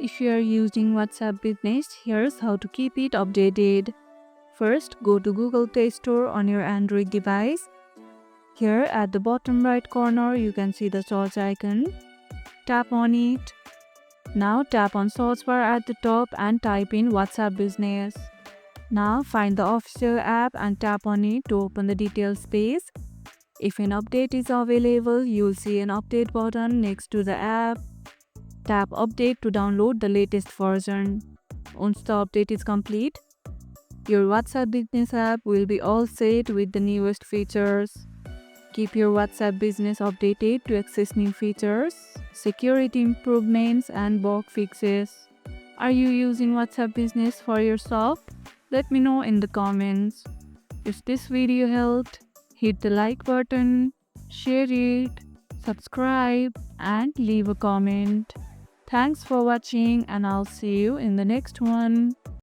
If you are using WhatsApp Business, here's how to keep it updated. First, go to Google Play Store on your Android device. Here at the bottom right corner, you can see the search icon. Tap on it. Now tap on search bar at the top and type in WhatsApp Business. Now find the official app and tap on it to open the details page. If an update is available, you'll see an update button next to the app. Tap update to download the latest version. Once the update is complete, your WhatsApp Business app will be all set with the newest features. Keep your WhatsApp Business updated to access new features, security improvements, and bug fixes. Are you using WhatsApp Business for yourself? Let me know in the comments. If this video helped, hit the like button, share it, subscribe, and leave a comment. Thanks for watching, and I'll see you in the next one.